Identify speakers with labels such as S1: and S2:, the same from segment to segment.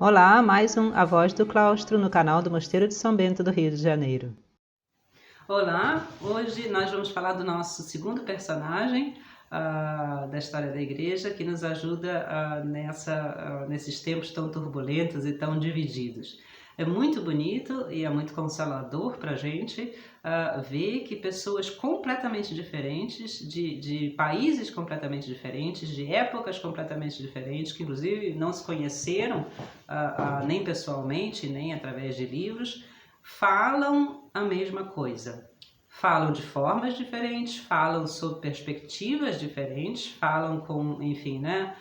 S1: Olá, mais um A Voz do Claustro no canal do Mosteiro de São Bento do Rio de Janeiro.
S2: Olá, hoje nós vamos falar do nosso segundo personagem da história da igreja que nos ajuda nesses tempos tão turbulentos e tão divididos. É muito bonito e é muito consolador para a gente ver que pessoas completamente diferentes, de países completamente diferentes, de épocas completamente diferentes, que inclusive não se conheceram nem pessoalmente, nem através de livros, falam a mesma coisa. Falam de formas diferentes, falam sob perspectivas diferentes, falam com, enfim, né,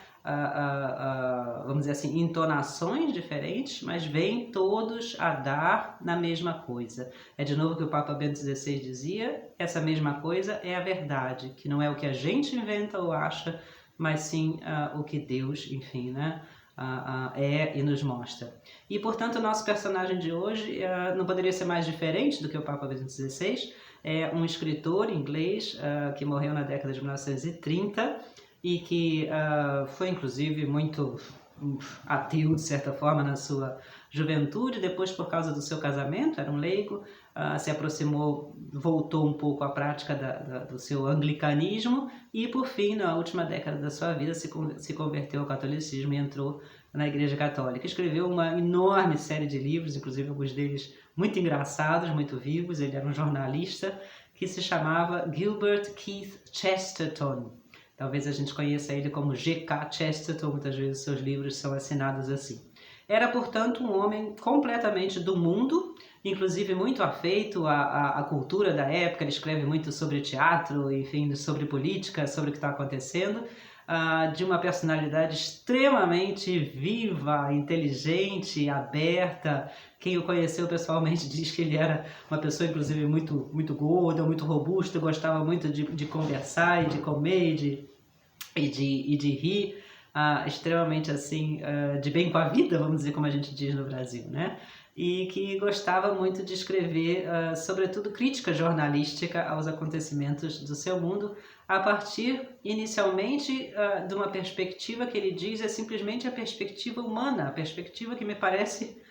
S2: vamos dizer assim, entonações diferentes, mas vêm todos a dar na mesma coisa. É de novo o que o Papa Bento XVI dizia, essa mesma coisa é a verdade, que não é o que a gente inventa ou acha, mas sim o que Deus, enfim, né, é e nos mostra. E, portanto, o nosso personagem de hoje não poderia ser mais diferente do que o Papa Bento XVI. É um escritor inglês que morreu na década de 1930 e que foi, inclusive, muito ateu, de certa forma, na sua juventude. Depois, por causa do seu casamento, era um leigo, se aproximou, voltou um pouco à prática do seu anglicanismo e, por fim, na última década da sua vida, se converteu ao catolicismo e entrou na Igreja Católica. Escreveu uma enorme série de livros, inclusive alguns deles muito engraçados, muito vivos. Ele era um jornalista que se chamava Gilbert Keith Chesterton. Talvez a gente conheça ele como G.K. Chesterton, muitas vezes seus livros são assinados assim. Era, portanto, um homem completamente do mundo, inclusive muito afeito à cultura da época. Ele escreve muito sobre teatro, enfim, sobre política, sobre o que está acontecendo, de uma personalidade extremamente viva, inteligente, aberta. Quem o conheceu pessoalmente diz que ele era uma pessoa, inclusive, muito gorda, muito robusta, gostava muito de conversar e de comer e de rir, extremamente assim, de bem com a vida, vamos dizer, como a gente diz no Brasil, né? E que gostava muito de escrever, sobretudo, crítica jornalística aos acontecimentos do seu mundo, a partir, inicialmente, de uma perspectiva que ele diz é simplesmente a perspectiva humana, a perspectiva que me parece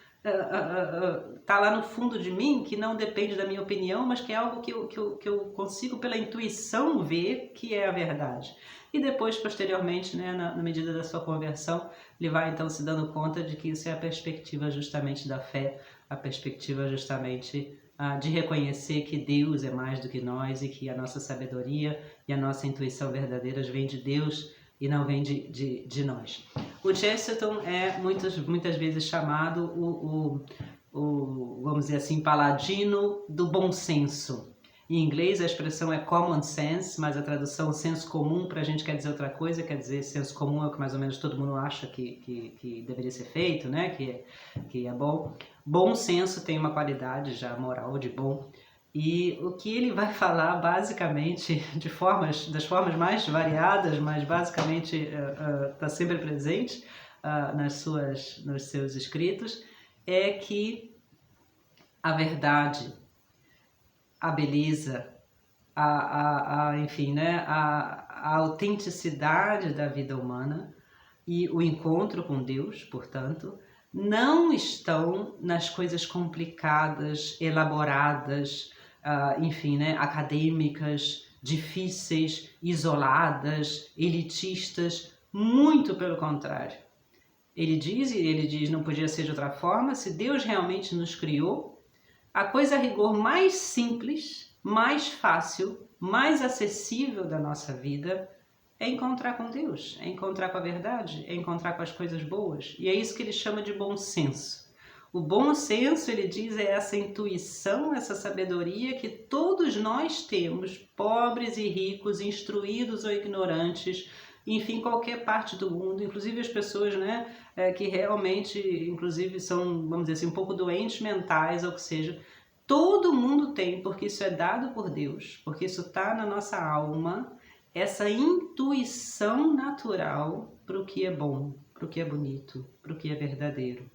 S2: tá lá no fundo de mim, que não depende da minha opinião, mas que é algo que eu consigo pela intuição ver que é a verdade. E depois, posteriormente, né, na medida da sua conversão, ele vai então se dando conta de que isso é a perspectiva justamente da fé, a perspectiva justamente de reconhecer que Deus é mais do que nós e que a nossa sabedoria e a nossa intuição verdadeiras vem de Deus e não vem de nós. O Chesterton é muitas vezes chamado vamos dizer assim, paladino do bom senso. Em inglês a expressão é common sense, mas a tradução senso comum para a gente quer dizer outra coisa, quer dizer senso comum é o que mais ou menos todo mundo acha que deveria ser feito, né? que é bom. Bom senso tem uma qualidade já moral de bom. E o que ele vai falar basicamente das formas mais variadas, mas basicamente está sempre presente nos seus escritos, é que a verdade, a beleza, enfim, né, a autenticidade da vida humana e o encontro com Deus, portanto, não estão nas coisas complicadas, elaboradas, enfim, né, acadêmicas, difíceis, isoladas, elitistas, muito pelo contrário. Ele diz, não podia ser de outra forma, se Deus realmente nos criou, a coisa a rigor mais simples, mais fácil, mais acessível da nossa vida é encontrar com Deus, é encontrar com a verdade, é encontrar com as coisas boas. E é isso que ele chama de bom senso. O bom senso, ele diz, é essa intuição, essa sabedoria que todos nós temos, pobres e ricos, instruídos ou ignorantes, enfim, qualquer parte do mundo, inclusive as pessoas, né, que realmente, inclusive, são, vamos dizer assim, um pouco doentes mentais, ou que seja, todo mundo tem, porque isso é dado por Deus, porque isso está na nossa alma, essa intuição natural para o que é bom, para o que é bonito, para o que é verdadeiro.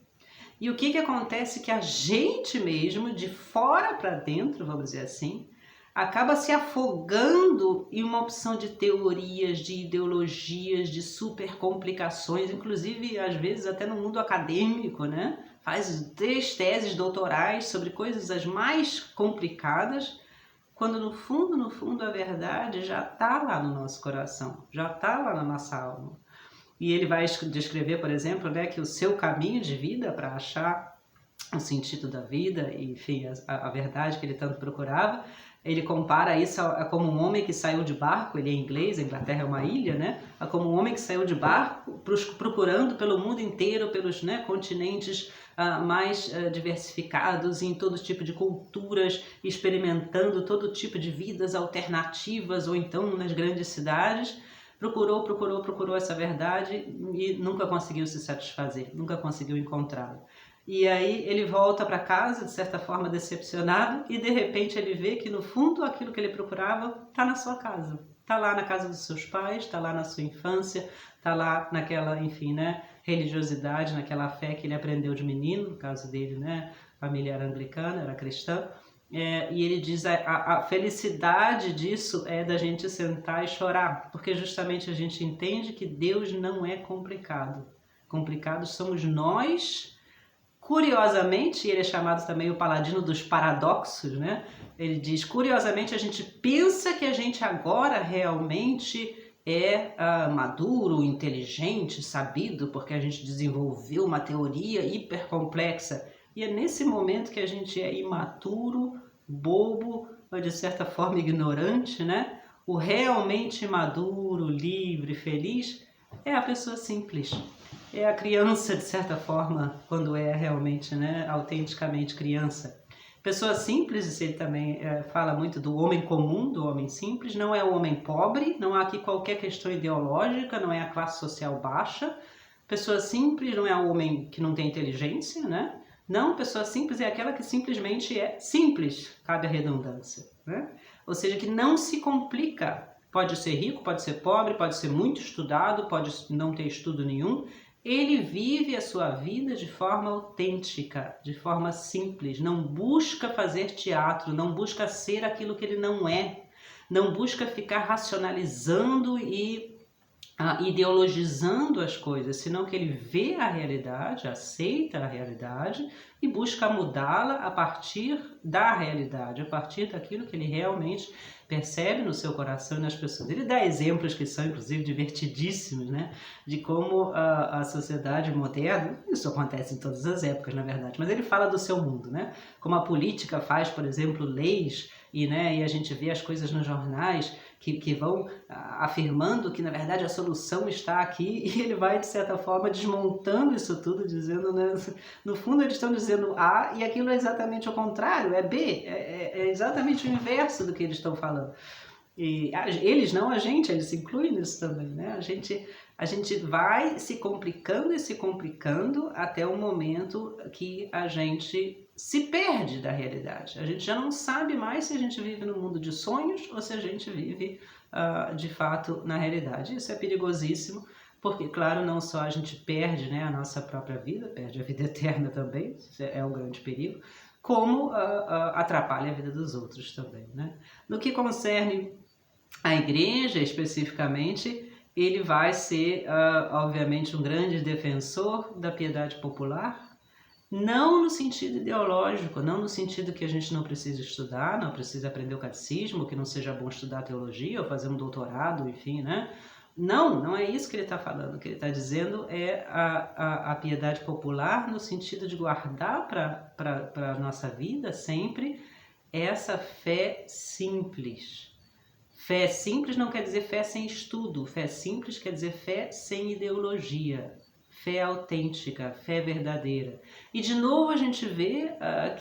S2: E o que acontece que a gente mesmo, de fora para dentro, vamos dizer assim, acaba se afogando em uma opção de teorias, de ideologias, de super complicações, inclusive às vezes até no mundo acadêmico, né? Faz 3 teses doutorais sobre coisas as mais complicadas, quando no fundo a verdade já está lá no nosso coração, já está lá na nossa alma. E ele vai descrever, por exemplo, né, que o seu caminho de vida para achar o sentido da vida, enfim, a verdade que ele tanto procurava, ele compara isso a como um homem que saiu de barco, ele é inglês, a Inglaterra é uma ilha, né? A como um homem que saiu de barco procurando pelo mundo inteiro, pelos, né, continentes mais diversificados, em todo tipo de culturas, experimentando todo tipo de vidas alternativas, ou então nas grandes cidades. Procurou essa verdade e nunca conseguiu se satisfazer, nunca conseguiu encontrá-la. E aí ele volta para casa, de certa forma decepcionado, e de repente ele vê que no fundo aquilo que ele procurava está na sua casa. Está lá na casa dos seus pais, está lá na sua infância, está lá naquela, enfim, né, religiosidade, naquela fé que ele aprendeu de menino, no caso dele, né, a família era anglicana, era cristã. E ele diz a felicidade disso é da gente sentar e chorar, porque justamente a gente entende que Deus não é complicado. Complicados somos nós. Curiosamente, ele é chamado também o paladino dos paradoxos, né? Ele diz, curiosamente, a gente pensa que a gente agora realmente é maduro, inteligente, sabido, porque a gente desenvolveu uma teoria hipercomplexa. E é nesse momento que a gente é imaturo, bobo, ou de certa forma ignorante, né? O realmente maduro, livre, feliz é a pessoa simples. É a criança, de certa forma, quando é realmente, né, autenticamente criança. Pessoa simples, ele também fala muito do homem comum, do homem simples, não é o homem pobre, não há aqui qualquer questão ideológica, não é a classe social baixa. Pessoa simples não é o homem que não tem inteligência, né? Não, pessoa simples é aquela que simplesmente é simples, cabe a redundância, né? Ou seja, que não se complica. Pode ser rico, pode ser pobre, pode ser muito estudado, pode não ter estudo nenhum. Ele vive a sua vida de forma autêntica, de forma simples, não busca fazer teatro, não busca ser aquilo que ele não é, não busca ficar racionalizando e ideologizando as coisas, senão que ele vê a realidade, aceita a realidade e busca mudá-la a partir da realidade, a partir daquilo que ele realmente percebe no seu coração e nas pessoas. Ele dá exemplos que são, inclusive, divertidíssimos, né? De como a sociedade moderna, isso acontece em todas as épocas, na verdade, mas ele fala do seu mundo, né? Como a política faz, por exemplo, leis, e a gente vê as coisas nos jornais que vão afirmando que, na verdade, a solução está aqui, e ele vai, de certa forma, desmontando isso tudo, dizendo, né? No fundo, eles estão dizendo A e aquilo é exatamente o contrário, é B, é exatamente o inverso do que eles estão falando. E eles não, a gente se inclui nisso também, né? A gente vai se complicando e se complicando até o momento que a gente se perde da realidade. A gente já não sabe mais se a gente vive no mundo de sonhos ou se a gente vive de fato na realidade. Isso é perigosíssimo, porque, claro, não só a gente perde, né, a nossa própria vida, perde a vida eterna também, isso é um grande perigo, como atrapalha a vida dos outros também, né? No que concerne a igreja, especificamente, ele vai ser, obviamente, um grande defensor da piedade popular, não no sentido ideológico, não no sentido que a gente não precisa estudar, não precisa aprender o catecismo, que não seja bom estudar teologia ou fazer um doutorado, enfim, né? Não é isso que ele está falando. O que ele está dizendo é a piedade popular no sentido de guardar para a nossa vida sempre essa fé simples. Fé simples não quer dizer fé sem estudo, fé simples quer dizer fé sem ideologia, fé autêntica, fé verdadeira. E de novo a gente vê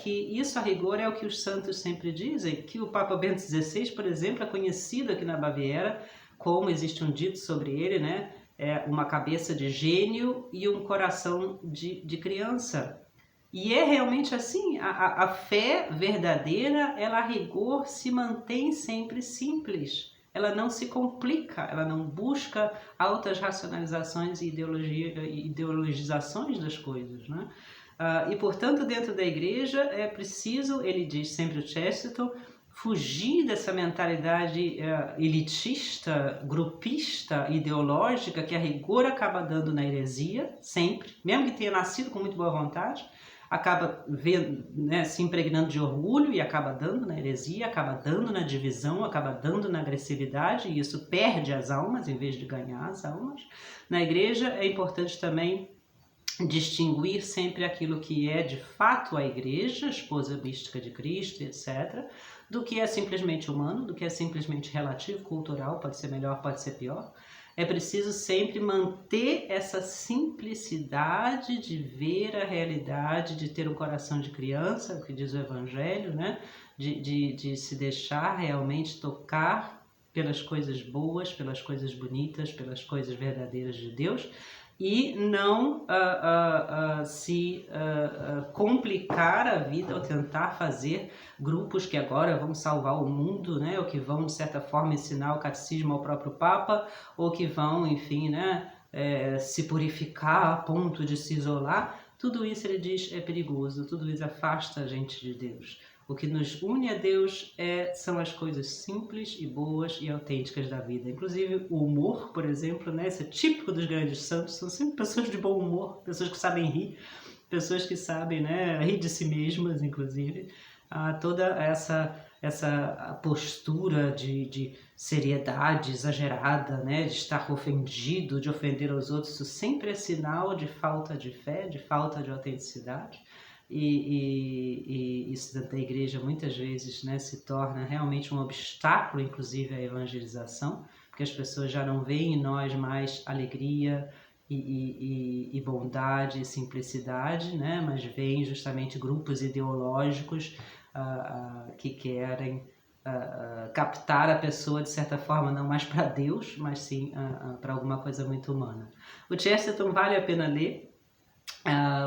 S2: que isso a rigor é o que os santos sempre dizem, que o Papa Bento XVI, por exemplo, é conhecido aqui na Baviera, como existe um dito sobre ele, né? É uma cabeça de gênio e um coração de criança. E é realmente assim, a fé verdadeira, ela a rigor se mantém sempre simples. Ela não se complica, ela não busca altas racionalizações e ideologizações das coisas, né? E, portanto, dentro da igreja é preciso, ele diz sempre o Chesterton, fugir dessa mentalidade elitista, grupista, ideológica, que a rigor acaba dando na heresia, sempre, mesmo que tenha nascido com muito boa vontade, acaba vendo, né, se impregnando de orgulho e acaba dando na heresia, acaba dando na divisão, acaba dando na agressividade, e isso perde as almas em vez de ganhar as almas. Na igreja é importante também distinguir sempre aquilo que é de fato a igreja, a esposa mística de Cristo, etc., do que é simplesmente humano, do que é simplesmente relativo, cultural, pode ser melhor, pode ser pior. É preciso sempre manter essa simplicidade de ver a realidade, de ter um coração de criança, o que diz o Evangelho, né? De se deixar realmente tocar pelas coisas boas, pelas coisas bonitas, pelas coisas verdadeiras de Deus, e não se complicar a vida ou tentar fazer grupos que agora vão salvar o mundo, né, ou que vão, de certa forma, ensinar o catecismo ao próprio Papa, ou que vão, enfim, né, se purificar a ponto de se isolar. Tudo isso, ele diz, é perigoso, tudo isso afasta a gente de Deus. O que nos une a Deus são as coisas simples e boas e autênticas da vida. Inclusive o humor, por exemplo, né? Esse é típico dos grandes santos, são sempre pessoas de bom humor, pessoas que sabem rir, pessoas que sabem, né, rir de si mesmas, inclusive. Toda essa postura de seriedade exagerada, né, de estar ofendido, de ofender os outros, isso sempre é sinal de falta de fé, de falta de autenticidade. E isso da igreja muitas vezes, né, se torna realmente um obstáculo, inclusive, à evangelização, porque as pessoas já não veem em nós mais alegria e bondade e simplicidade, né, mas veem justamente grupos ideológicos que querem captar a pessoa, de certa forma, não mais para Deus, mas sim para alguma coisa muito humana. O Chesterton vale a pena ler,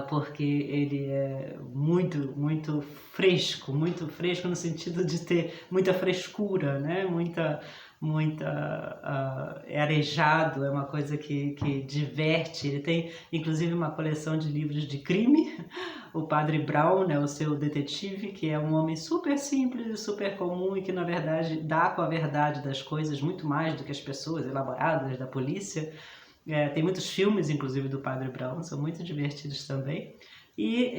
S2: porque ele é muito fresco no sentido de ter muita frescura, né? É arejado, é uma coisa que diverte. Ele tem inclusive uma coleção de livros de crime, o Padre Brown, né, o seu detetive, que é um homem super simples e super comum e que na verdade dá com a verdade das coisas muito mais do que as pessoas elaboradas da polícia. Tem muitos filmes, inclusive, do Padre Brown, são muito divertidos também. E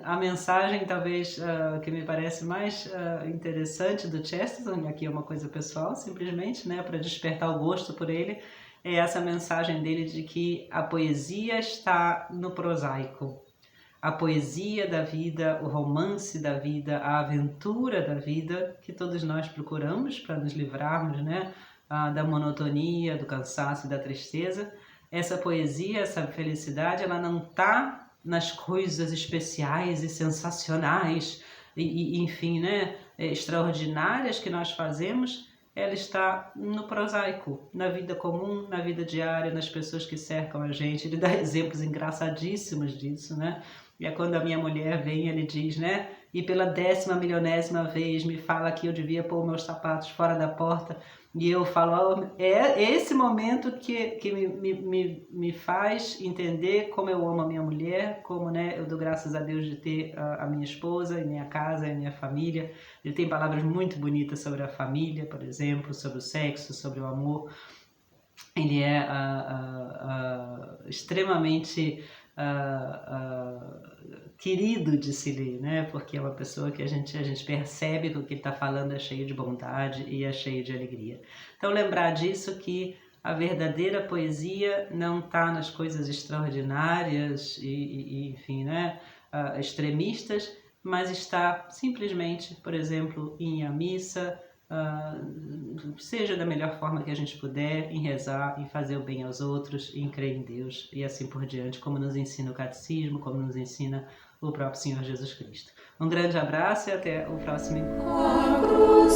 S2: a mensagem, talvez, que me parece mais interessante do Chesterton, aqui é uma coisa pessoal, simplesmente, né, para despertar o gosto por ele, é essa mensagem dele de que a poesia está no prosaico. A poesia da vida, o romance da vida, a aventura da vida, que todos nós procuramos para nos livrarmos, né, da monotonia, do cansaço e da tristeza. Essa poesia, essa felicidade, ela não está nas coisas especiais e sensacionais e enfim, né, extraordinárias que nós fazemos. Ela está no prosaico, na vida comum, na vida diária, nas pessoas que cercam a gente. Ele dá exemplos engraçadíssimos disso, né? E é quando a minha mulher vem, ele diz, né? E pela 10ª vez me fala que eu devia pôr meus sapatos fora da porta. E eu falo, é esse momento que me faz entender como eu amo a minha mulher, como, né, eu dou graças a Deus de ter a minha esposa, e minha casa, e minha família. Ele tem palavras muito bonitas sobre a família, por exemplo, sobre o sexo, sobre o amor. Ele é extremamente querido de se ler, né? Porque é uma pessoa que a gente percebe que o que ele está falando é cheio de bondade e é cheio de alegria. Então lembrar disso, que a verdadeira poesia não está nas coisas extraordinárias e enfim, né, extremistas, mas está simplesmente, por exemplo, em ir à missa, seja da melhor forma que a gente puder, em rezar, em fazer o bem aos outros, em crer em Deus e assim por diante, como nos ensina o catecismo, como nos ensina o próprio Senhor Jesus Cristo. Um grande abraço e até o próximo encontro.